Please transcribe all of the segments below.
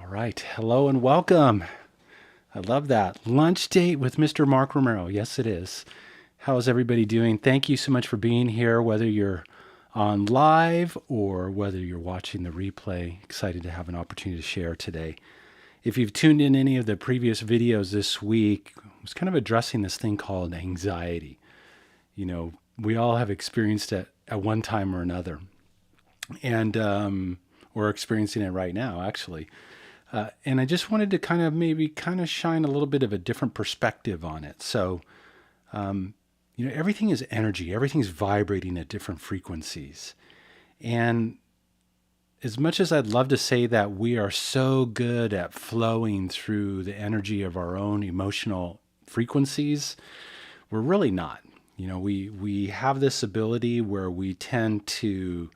All right. Hello and welcome. I love that. Lunch date with Mr. Mark Romero. Yes, it is. How's everybody doing? Thank you so much for being here, whether you're on live or whether you're watching the replay. Excited to have an opportunity to share today. If you've tuned in any of the previous videos this week, I was kind of addressing this thing called anxiety. You know, we all have experienced it at one time or another. And we're experiencing it right now, actually. And I just wanted to maybe shine a little bit of a different perspective on it. So, everything is energy, everything's vibrating at different frequencies. And as much as I'd love to say that we are so good at flowing through the energy of our own emotional frequencies, we're really not. We have this ability where we tend to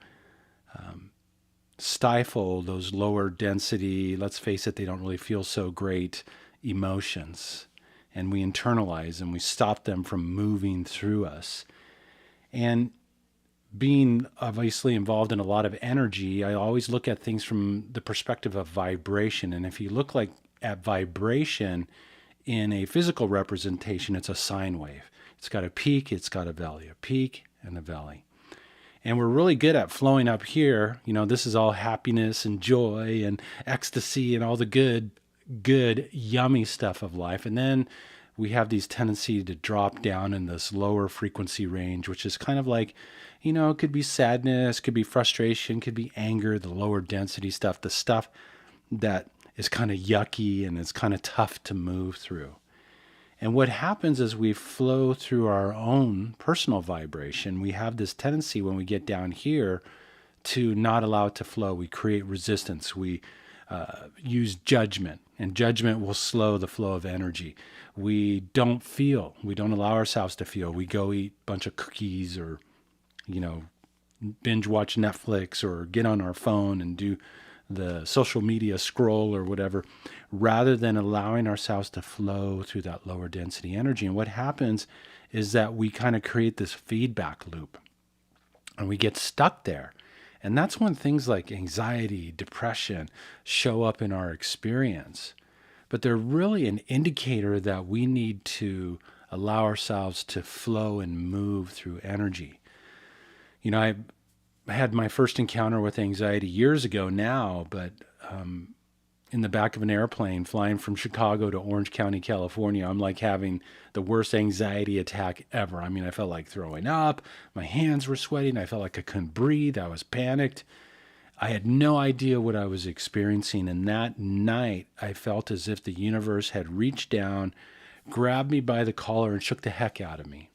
stifle those lower density, let's face it, they don't really feel so great emotions. And we internalize and we stop them from moving through us. And being obviously involved in a lot of energy, I always look at things from the perspective of vibration. And if you look at vibration in a physical representation, it's a sine wave. It's got a peak, it's got a valley, a peak and a valley. And we're really good at flowing up here. This is all happiness and joy and ecstasy and all the good, yummy stuff of life. And then we have these tendency to drop down in this lower frequency range, which is kind of like, it could be sadness, could be frustration, could be anger, the lower density stuff, the stuff that is kind of yucky and it's kind of tough to move through. And what happens is we flow through our own personal vibration. We have this tendency when we get down here to not allow it to flow. We create resistance. We use judgment, and judgment will slow the flow of energy. We don't feel. We don't allow ourselves to feel. We go eat a bunch of cookies or, binge watch Netflix or get on our phone and do the social media scroll or whatever, rather than allowing ourselves to flow through that lower density energy. And what happens is that we kind of create this feedback loop and we get stuck there. And that's when things like anxiety, depression show up in our experience. But they're really an indicator that we need to allow ourselves to flow and move through energy. I had my first encounter with anxiety years ago now, but in the back of an airplane flying from Chicago to Orange County, California, I'm like having the worst anxiety attack ever. I mean, I felt like throwing up. My hands were sweating. I felt like I couldn't breathe. I was panicked. I had no idea what I was experiencing. And that night, I felt as if the universe had reached down, grabbed me by the collar, and shook the heck out of me.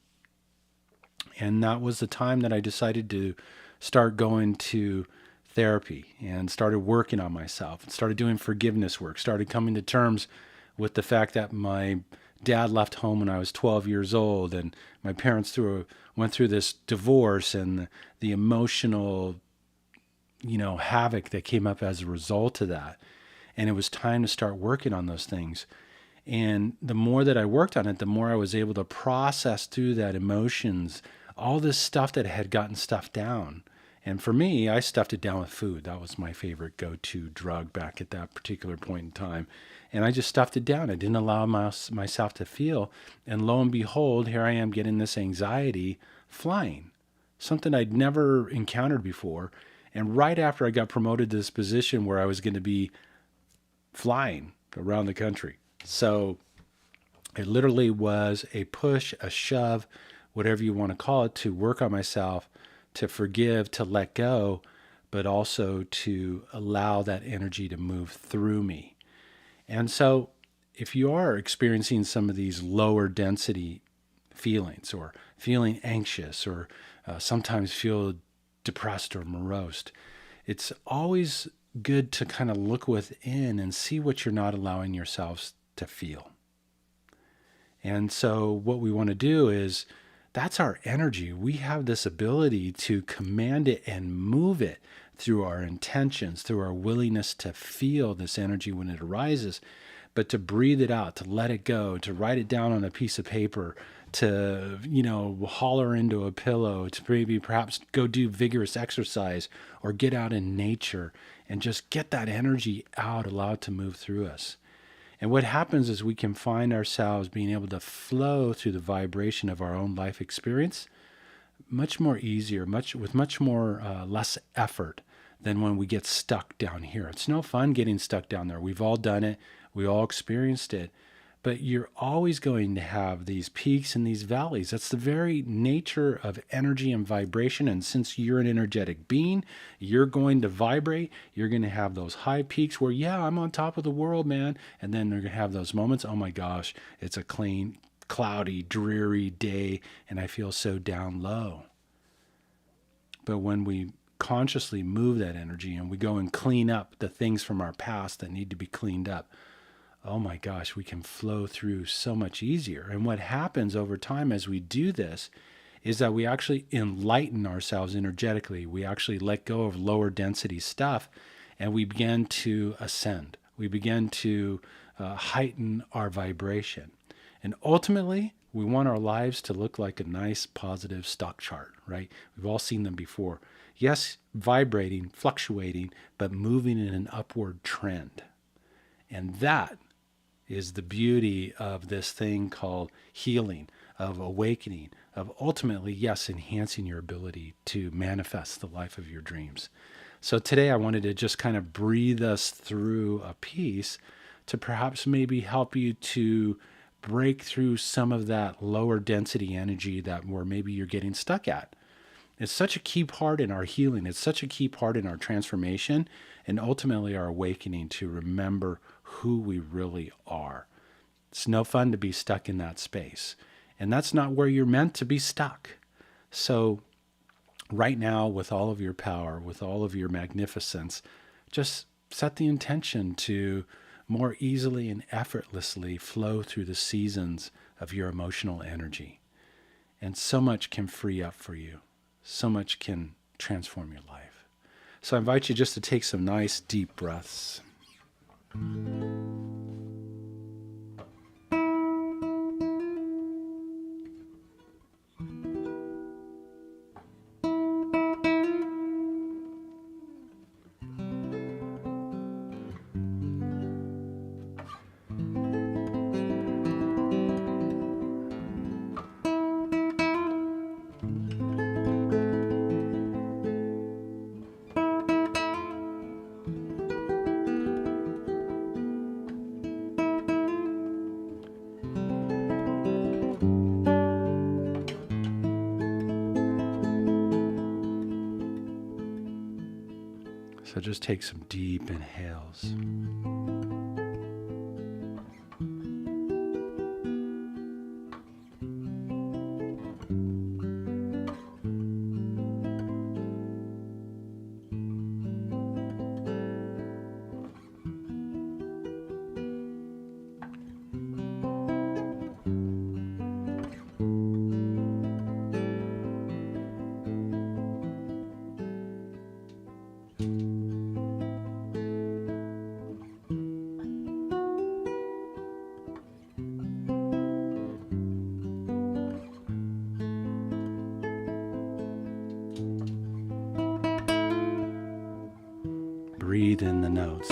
And that was the time that I decided to start going to therapy and started working on myself and started doing forgiveness work, started coming to terms with the fact that my dad left home when I was 12 years old and my parents went through this divorce and the emotional, havoc that came up as a result of that. And it was time to start working on those things. And the more that I worked on it, the more I was able to process through that emotions, all this stuff that had gotten stuffed down. And for me, I stuffed it down with food. That was my favorite go-to drug back at that particular point in time. And I just stuffed it down. I didn't allow myself to feel. And lo and behold, here I am getting this anxiety flying, something I'd never encountered before. And right after I got promoted to this position where I was going to be flying around the country. So it literally was a push, a shove, whatever you want to call it, to work on myself, to forgive, to let go, but also to allow that energy to move through me. And so if you are experiencing some of these lower density feelings or feeling anxious or sometimes feel depressed or morose, it's always good to kind of look within and see what you're not allowing yourselves to feel. And so what we want to do is, that's our energy. We have this ability to command it and move it through our intentions, through our willingness to feel this energy when it arises, but to breathe it out, to let it go, to write it down on a piece of paper, to, holler into a pillow, to maybe perhaps go do vigorous exercise or get out in nature and just get that energy out, allow it to move through us. And what happens is we can find ourselves being able to flow through the vibration of our own life experience much more easier, much more less effort than when we get stuck down here. It's no fun getting stuck down there. We've all done it. We all experienced it. But you're always going to have these peaks and these valleys. That's the very nature of energy and vibration. And since you're an energetic being, you're going to vibrate. You're going to have those high peaks where, yeah, I'm on top of the world, man. And then you're going to have those moments, oh my gosh, it's a cloudy, dreary day, and I feel so down low. But when we consciously move that energy and we go and clean up the things from our past that need to be cleaned up, oh my gosh, we can flow through so much easier. And what happens over time as we do this is that we actually enlighten ourselves energetically. We actually let go of lower density stuff and we begin to ascend. We begin to heighten our vibration. And ultimately, we want our lives to look like a nice positive stock chart, right? We've all seen them before. Yes, vibrating, fluctuating, but moving in an upward trend. And that is the beauty of this thing called healing, of awakening, of ultimately, yes, enhancing your ability to manifest the life of your dreams. So today I wanted to just kind of breathe us through a piece to perhaps maybe help you to break through some of that lower density energy that where maybe you're getting stuck at. It's such a key part in our healing. It's such a key part in our transformation and ultimately our awakening to remember who we really are. It's no fun to be stuck in that space. And that's not where you're meant to be stuck. So right now, with all of your power, with all of your magnificence, just set the intention to more easily and effortlessly flow through the seasons of your emotional energy. And so much can free up for you. So much can transform your life. So I invite you just to take some nice deep breaths. So just take some deep inhales. Breathe in the notes.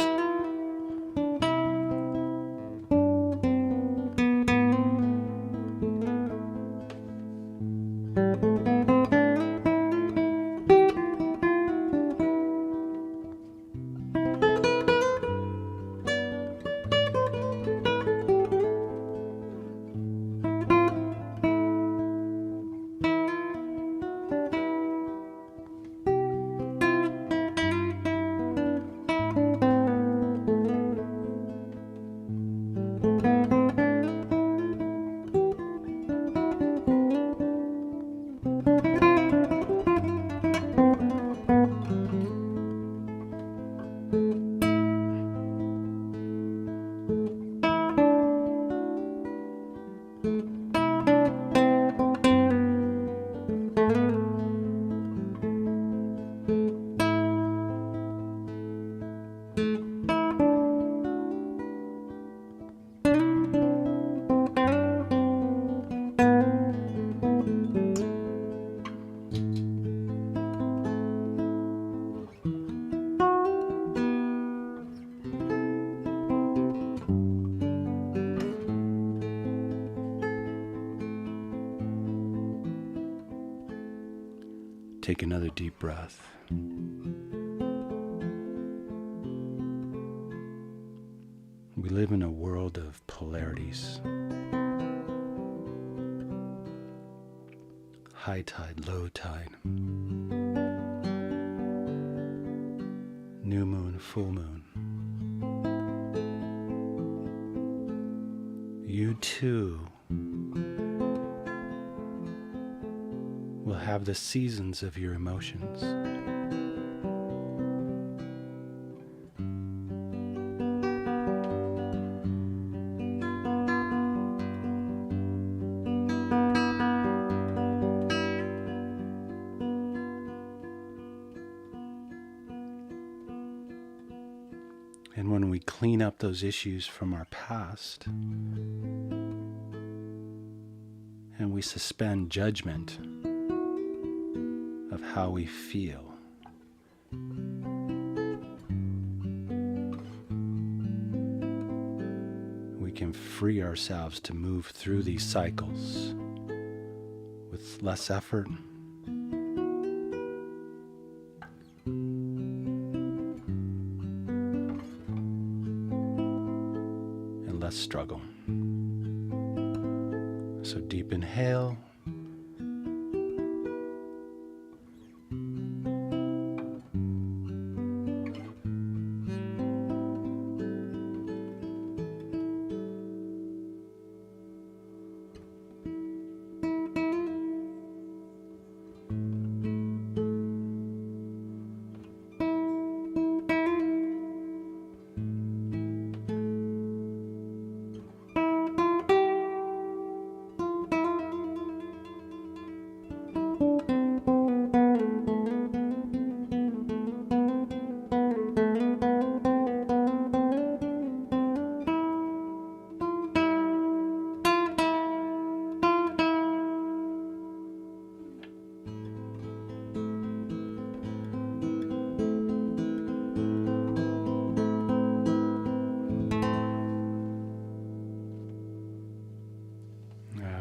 Take another deep breath. We live in a world of polarities. High tide, low tide. New moon, full moon. You too will have the seasons of your emotions. And when we clean up those issues from our past, and we suspend judgment of how we feel, we can free ourselves to move through these cycles with less effort and less struggle. So deep inhale.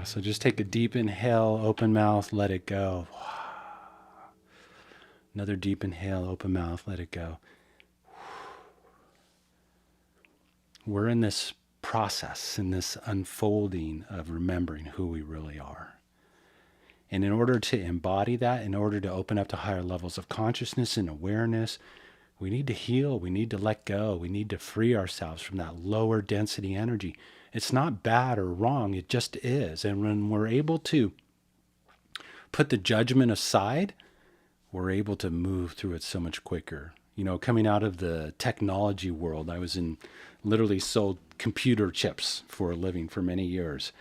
So just take a deep inhale, open mouth, let it go. Another deep inhale, open mouth, let it go. We're in this process, in this unfolding of remembering who we really are. And in order to embody that, in order to open up to higher levels of consciousness and awareness, we need to heal, we need to let go, we need to free ourselves from that lower density energy. It's not bad or wrong, it just is. And when we're able to put the judgment aside, we're able to move through it so much quicker. You know, coming out of the technology world, I was literally sold computer chips for a living for many years.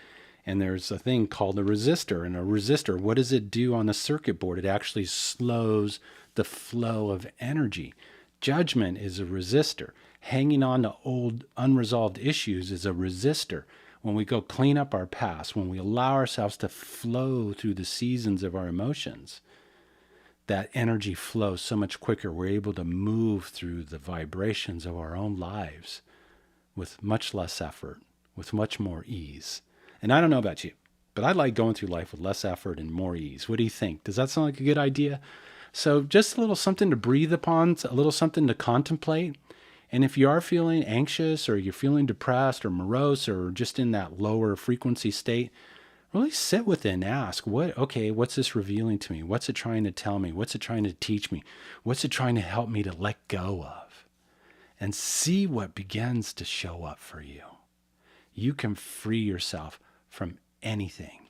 And there's a thing called a resistor. And a resistor, what does it do on the circuit board? It actually slows the flow of energy. Judgment is a resistor. Hanging on to old unresolved issues is a resistor. When we go clean up our past, when we allow ourselves to flow through the seasons of our emotions, that energy flows so much quicker. We're able to move through the vibrations of our own lives with much less effort, with much more ease. And I don't know about you, but I like going through life with less effort and more ease. What do you think? Does that sound like a good idea? So just a little something to breathe upon, a little something to contemplate. And if you are feeling anxious or you're feeling depressed or morose or just in that lower frequency state, really sit with it and ask, what's this revealing to me? What's it trying to tell me? What's it trying to teach me? What's it trying to help me to let go of? And see what begins to show up for you. You can free yourself from anything.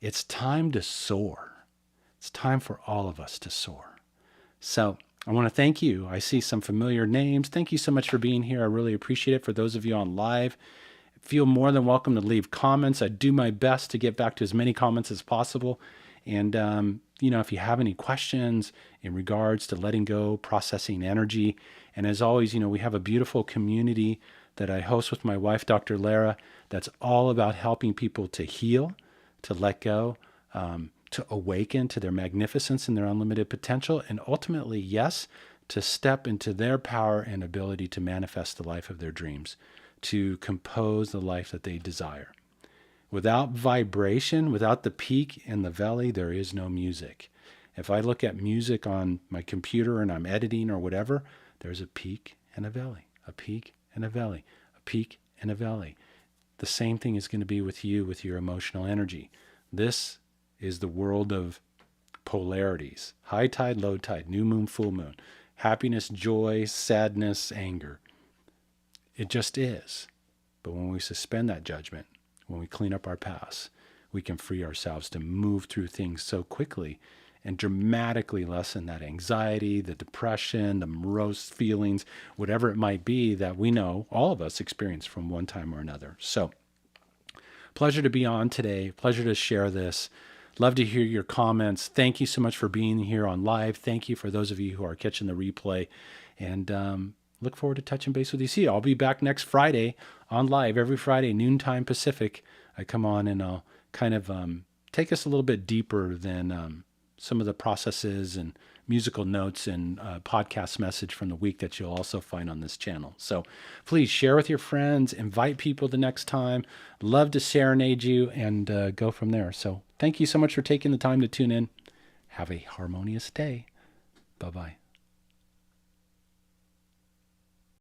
It's time to soar. It's time for all of us to soar. So I want to thank you. I see some familiar names. Thank you so much for being here. I really appreciate it. For those of you on live, feel more than welcome to leave comments. I do my best to get back to as many comments as possible. And, if you have any questions in regards to letting go, processing energy, and as always, we have a beautiful community that I host with my wife, Dr. Lara, that's all about helping people to heal, to let go, to awaken to their magnificence and their unlimited potential, and ultimately, yes, to step into their power and ability to manifest the life of their dreams, to compose the life that they desire. Without vibration, without the peak and the valley, there is no music. If I look at music on my computer and I'm editing or whatever, there's a peak and a valley, a peak and a valley, a peak and a valley. The same thing is going to be with you, with your emotional energy. This is the world of polarities: high tide, low tide, new moon, full moon, happiness, joy, sadness, anger. It just is. But when we suspend that judgment, when we clean up our past, we can free ourselves to move through things so quickly and dramatically lessen that anxiety, the depression, the morose feelings, whatever it might be that we know all of us experience from one time or another. So, pleasure to be on today. Pleasure to share this. Love to hear your comments. Thank you so much for being here on live. Thank you for those of you who are catching the replay. And look forward to touching base with you. See, I'll be back next Friday on live, every Friday, noontime Pacific. I come on and I'll kind of take us a little bit deeper than some of the processes and musical notes and podcast message from the week that you'll also find on this channel. So please share with your friends, invite people the next time. Love to serenade you and go from there. So thank you so much for taking the time to tune in. Have a harmonious day. Bye-bye.